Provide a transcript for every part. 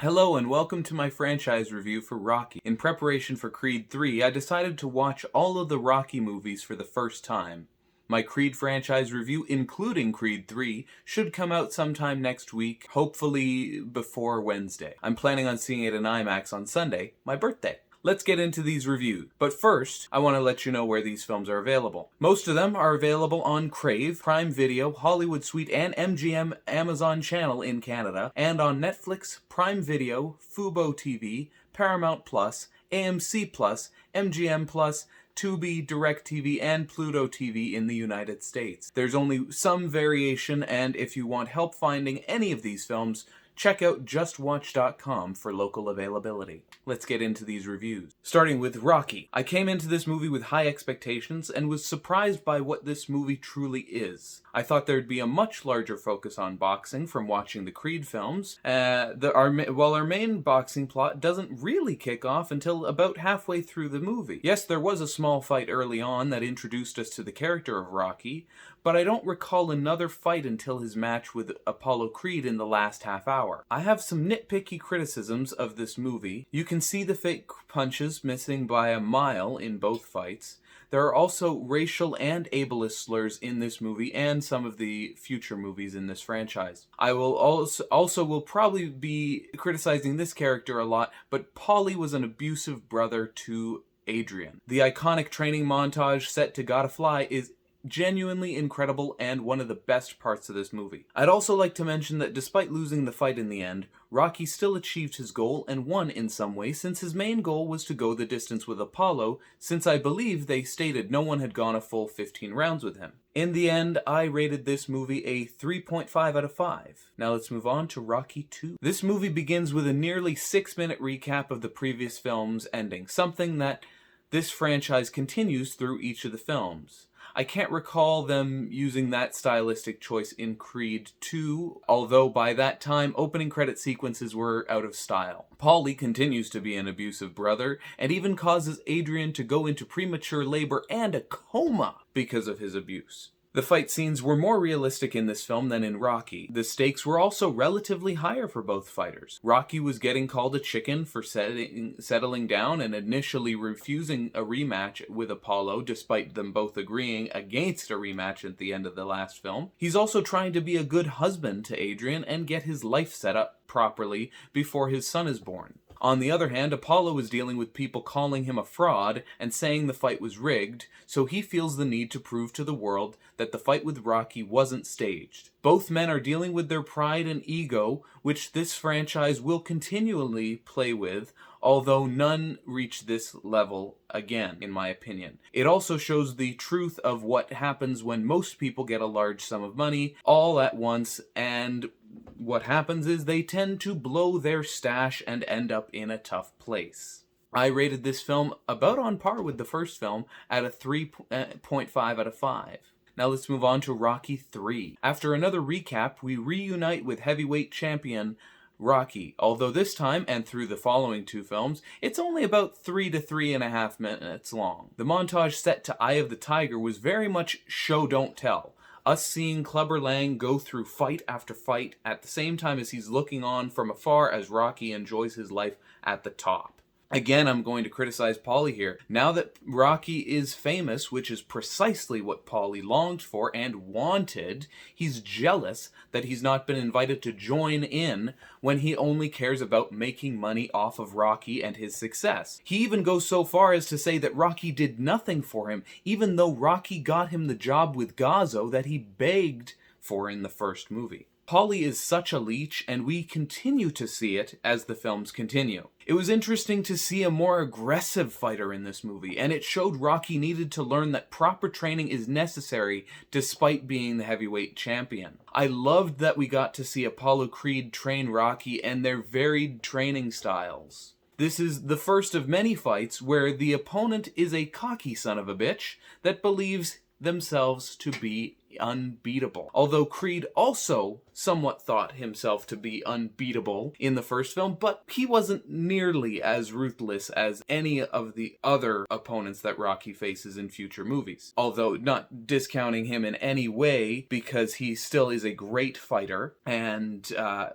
Hello and welcome to my franchise review for Rocky. In preparation for Creed 3, I decided to watch all of the Rocky movies for the first time. My Creed franchise review, including Creed 3, should come out sometime next week, hopefully before Wednesday. I'm planning on seeing it in IMAX on Sunday, my birthday. Let's get into these reviews. But first, I want to let you know where these films are available. Most of them are available on Crave, Prime Video, Hollywood Suite, and MGM Amazon Channel in Canada, and on Netflix, Prime Video, Fubo TV, Paramount Plus, AMC Plus, MGM Plus, Tubi, DirecTV, and Pluto TV in the United States. There's only some variation, and if you want help finding any of these films, check out justwatch.com for local availability. Let's get into these reviews. Starting with Rocky. I came into this movie with high expectations and was surprised by what this movie truly is. I thought there'd be a much larger focus on boxing from watching the Creed films, while our main boxing plot doesn't really kick off until about halfway through the movie. Yes, there was a small fight early on that introduced us to the character of Rocky, but I don't recall another fight until his match with Apollo Creed in the last half hour. I have some nitpicky criticisms of this movie. You can see the fake punches missing by a mile in both fights. There are also racial and ableist slurs in this movie and some of the future movies in this franchise. I will also probably be criticizing this character a lot, but Paulie was an abusive brother to Adrian. The iconic training montage set to Gotta Fly is genuinely incredible and one of the best parts of this movie. I'd also like to mention that despite losing the fight in the end, Rocky still achieved his goal and won in some way, since his main goal was to go the distance with Apollo, since I believe they stated no one had gone a full 15 rounds with him. In the end, I rated this movie a 3.5 out of 5. Now let's move on to Rocky 2. This movie begins with a nearly 6-minute recap of the previous film's ending, something that this franchise continues through each of the films. I can't recall them using that stylistic choice in Creed 2, although by that time, opening credit sequences were out of style. Paulie continues to be an abusive brother, and even causes Adrian to go into premature labor and a coma because of his abuse. The fight scenes were more realistic in this film than in Rocky. The stakes were also relatively higher for both fighters. Rocky was getting called a chicken for settling down and initially refusing a rematch with Apollo, despite them both agreeing against a rematch at the end of the last film. He's also trying to be a good husband to Adrian and get his life set up properly before his son is born. On the other hand, Apollo was dealing with people calling him a fraud and saying the fight was rigged, so he feels the need to prove to the world that the fight with Rocky wasn't staged. Both men are dealing with their pride and ego, which this franchise will continually play with, although none reach this level again, in my opinion. It also shows the truth of what happens when most people get a large sum of money all at once, and what happens is they tend to blow their stash and end up in a tough place. I rated this film about on par with the first film at a 3.5 out of 5. Now let's move on to Rocky 3. After another recap, we reunite with heavyweight champion Rocky, although this time, and through the following two films, it's only about 3 to 3.5 minutes long. The montage set to Eye of the Tiger was very much show don't tell. Us seeing Clubber Lang go through fight after fight at the same time as he's looking on from afar as Rocky enjoys his life at the top. Again, I'm going to criticize Paulie here. Now that Rocky is famous, which is precisely what Paulie longed for and wanted, he's jealous that he's not been invited to join in when he only cares about making money off of Rocky and his success. He even goes so far as to say that Rocky did nothing for him, even though Rocky got him the job with Gazzo that he begged for in the first movie. Paulie is such a leech, and we continue to see it as the films continue. It was interesting to see a more aggressive fighter in this movie, and it showed Rocky needed to learn that proper training is necessary despite being the heavyweight champion. I loved that we got to see Apollo Creed train Rocky and their varied training styles. This is the first of many fights where the opponent is a cocky son of a bitch that believes themselves to be unbeatable. Although Creed also somewhat thought himself to be unbeatable in the first film, but he wasn't nearly as ruthless as any of the other opponents that Rocky faces in future movies. Although not discounting him in any way, because he still is a great fighter and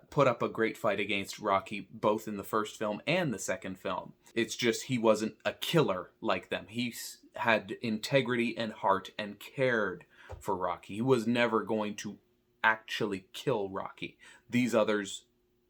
put up a great fight against Rocky both in the first film and the second film. It's just he wasn't a killer like them. He had integrity and heart and cared for Rocky. He was never going to actually kill Rocky. These others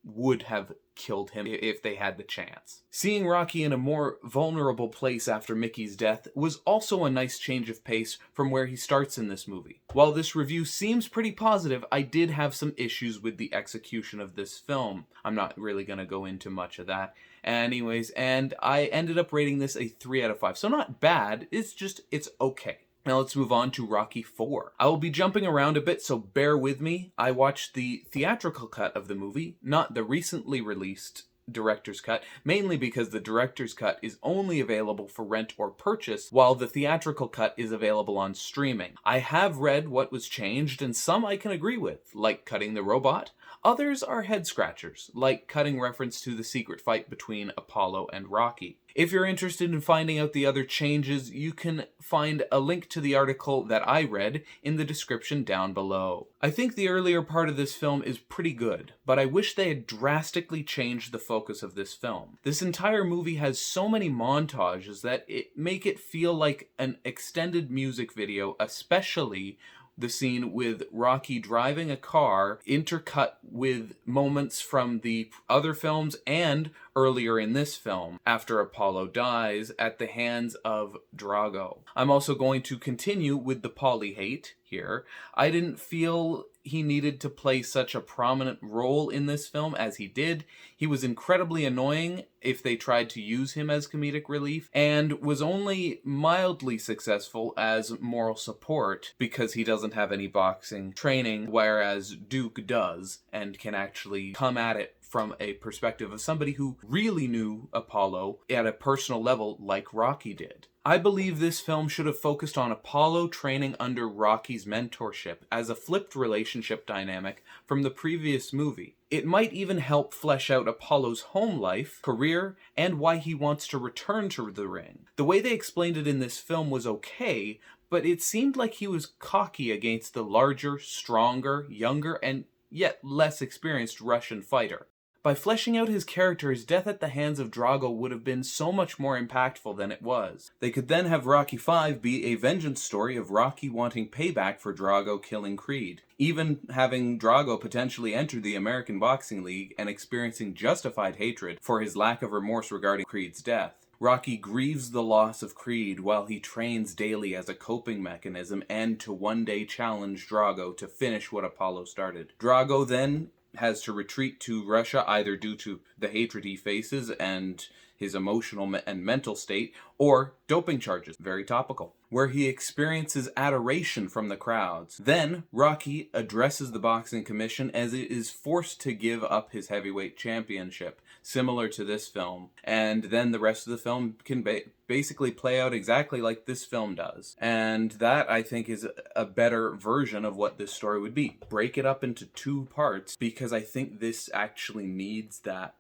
would have killed him if they had the chance. Seeing Rocky in a more vulnerable place after Mickey's death was also a nice change of pace from where he starts in this movie. While this review seems pretty positive, I did have some issues with the execution of this film. I'm not really going to go into much of that. Anyways, and I ended up rating this a 3 out of 5. So not bad, it's okay. Now let's move on to Rocky IV. I will be jumping around a bit, so bear with me. I watched the theatrical cut of the movie, not the recently released director's cut, mainly because the director's cut is only available for rent or purchase, while the theatrical cut is available on streaming. I have read what was changed, and some I can agree with, like cutting the robot. Others are head scratchers, like cutting reference to the secret fight between Apollo and Rocky. If you're interested in finding out the other changes, you can find a link to the article that I read in the description down below. I think the earlier part of this film is pretty good, but I wish they had drastically changed the focus of this film. This entire movie has so many montages that it make it feel like an extended music video, especially the scene with Rocky driving a car, intercut with moments from the other films and earlier in this film, after Apollo dies at the hands of Drago. I'm also going to continue with the Paulie hate here. I didn't feel he needed to play such a prominent role in this film as he did. He was incredibly annoying if they tried to use him as comedic relief, and was only mildly successful as moral support because he doesn't have any boxing training, whereas Duke does and can actually come at it from a perspective of somebody who really knew Apollo at a personal level like Rocky did. I believe this film should have focused on Apollo training under Rocky's mentorship as a flipped relationship dynamic from the previous movie. It might even help flesh out Apollo's home life, career, and why he wants to return to the ring. The way they explained it in this film was okay, but it seemed like he was cocky against the larger, stronger, younger, and yet less experienced Russian fighter. By fleshing out his character, his death at the hands of Drago would have been so much more impactful than it was. They could then have Rocky V be a vengeance story of Rocky wanting payback for Drago killing Creed, even having Drago potentially enter the American Boxing League and experiencing justified hatred for his lack of remorse regarding Creed's death. Rocky grieves the loss of Creed while he trains daily as a coping mechanism and to one day challenge Drago to finish what Apollo started. Drago then has to retreat to Russia either due to the hatred he faces and his emotional and mental state, or doping charges, very topical, where he experiences adoration from the crowds. Then, Rocky addresses the Boxing Commission as it is forced to give up his heavyweight championship, similar to this film, and then the rest of the film can basically play out exactly like this film does. And that, I think, is a better version of what this story would be. Break it up into 2 parts, because I think this actually needs that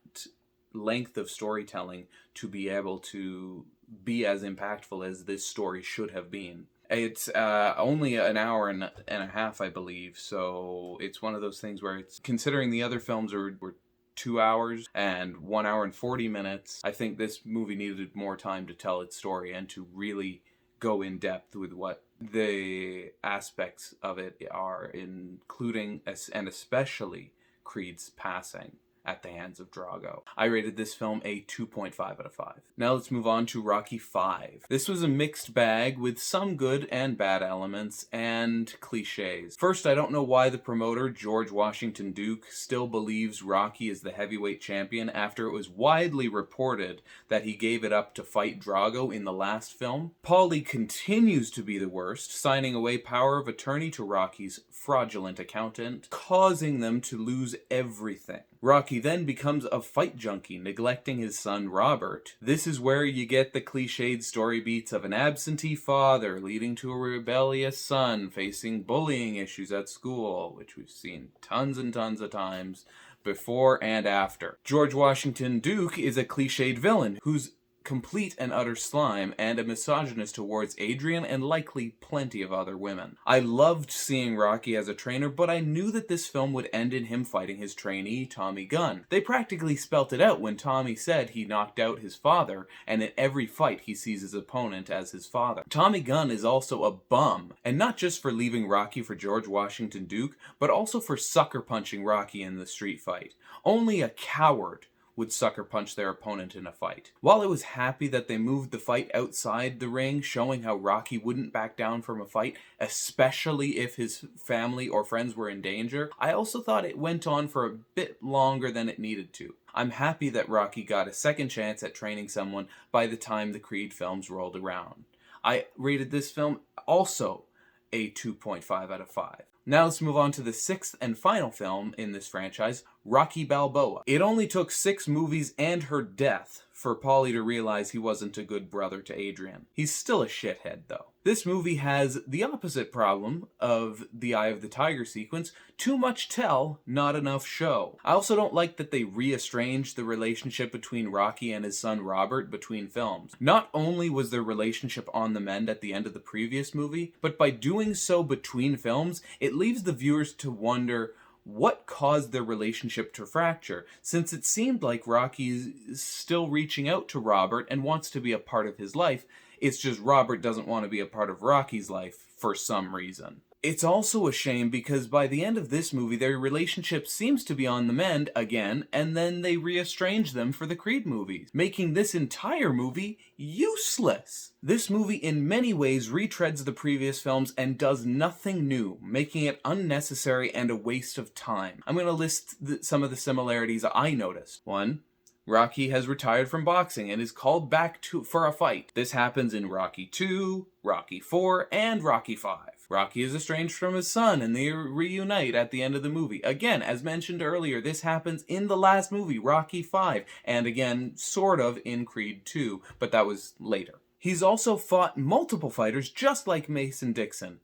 length of storytelling to be able to be as impactful as this story should have been. It's only an hour and a half, I believe, so it's one of those things where it's, considering the other films were 2 hours and 1 hour and 40 minutes, I think this movie needed more time to tell its story and to really go in depth with what the aspects of it are, including and especially Creed's passing at the hands of Drago. I rated this film a 2.5 out of 5. Now let's move on to Rocky V. This was a mixed bag with some good and bad elements and cliches. First, I don't know why the promoter, George Washington Duke, still believes Rocky is the heavyweight champion after it was widely reported that he gave it up to fight Drago in the last film. Paulie continues to be the worst, signing away power of attorney to Rocky's fraudulent accountant, causing them to lose everything. Rocky then becomes a fight junkie, neglecting his son Robert. This is where you get the cliched story beats of an absentee father leading to a rebellious son facing bullying issues at school, which we've seen tons and tons of times before and after. George Washington Duke is a cliched villain who's complete and utter slime and a misogynist towards Adrian and likely plenty of other women. I loved seeing Rocky as a trainer, but I knew that this film would end in him fighting his trainee, Tommy Gunn. They practically spelt it out when Tommy said he knocked out his father, and in every fight he sees his opponent as his father. Tommy Gunn is also a bum, and not just for leaving Rocky for George Washington Duke, but also for sucker punching Rocky in the street fight. Only a coward would sucker punch their opponent in a fight. While I was happy that they moved the fight outside the ring, showing how Rocky wouldn't back down from a fight, especially if his family or friends were in danger, I also thought it went on for a bit longer than it needed to. I'm happy that Rocky got a second chance at training someone by the time the Creed films rolled around. I rated this film also a 2.5 out of 5. Now let's move on to the sixth and final film in this franchise, Rocky Balboa. It only took 6 movies and her death for Paulie to realize he wasn't a good brother to Adrian. He's still a shithead, though. This movie has the opposite problem of the Eye of the Tiger sequence: too much tell, not enough show. I also don't like that they reestranged the relationship between Rocky and his son Robert between films. Not only was their relationship on the mend at the end of the previous movie, but by doing so between films, it leaves the viewers to wonder what caused their relationship to fracture, since it seemed like Rocky is still reaching out to Robert and wants to be a part of his life. It's just Robert doesn't want to be a part of Rocky's life for some reason. It's also a shame because by the end of this movie, their relationship seems to be on the mend again, and then they reestrange them for the Creed movies, making this entire movie useless. This movie in many ways retreads the previous films and does nothing new, making it unnecessary and a waste of time. I'm going to list some of the similarities I noticed. 1. Rocky has retired from boxing and is called back for a fight. This happens in Rocky 2, Rocky 4, and Rocky 5. Rocky is estranged from his son and they reunite at the end of the movie. Again, as mentioned earlier, this happens in the last movie, Rocky 5, and again, sort of in Creed 2, but that was later. He's also fought multiple fighters just like Mason Dixon,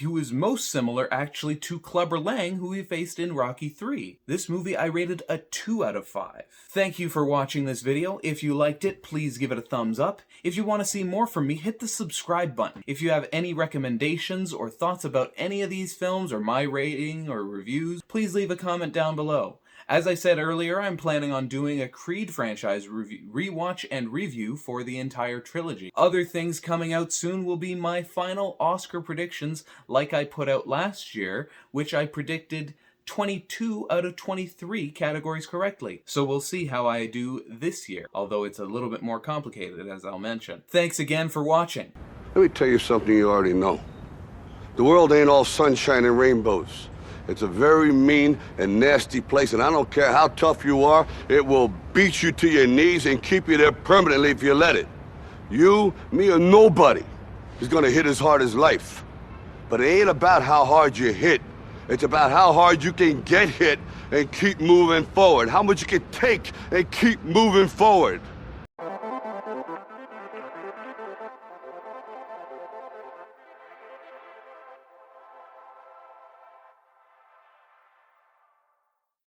who is most similar actually to Clubber Lang, who he faced in Rocky 3. This movie I rated a 2 out of 5. Thank you for watching this video. If you liked it, please give it a thumbs up. If you want to see more from me, hit the subscribe button. If you have any recommendations or thoughts about any of these films or my rating or reviews, please leave a comment down below. As I said earlier, I'm planning on doing a Creed franchise rewatch and review for the entire trilogy. Other things coming out soon will be my final Oscar predictions like I put out last year, which I predicted 22 out of 23 categories correctly. So we'll see how I do this year, although it's a little bit more complicated, as I'll mention. Thanks again for watching. Let me tell you something you already know. The world ain't all sunshine and rainbows. It's a very mean and nasty place, and I don't care how tough you are, it will beat you to your knees and keep you there permanently if you let it. You, me, or nobody is gonna hit as hard as life. But it ain't about how hard you hit. It's about how hard you can get hit and keep moving forward. How much you can take and keep moving forward.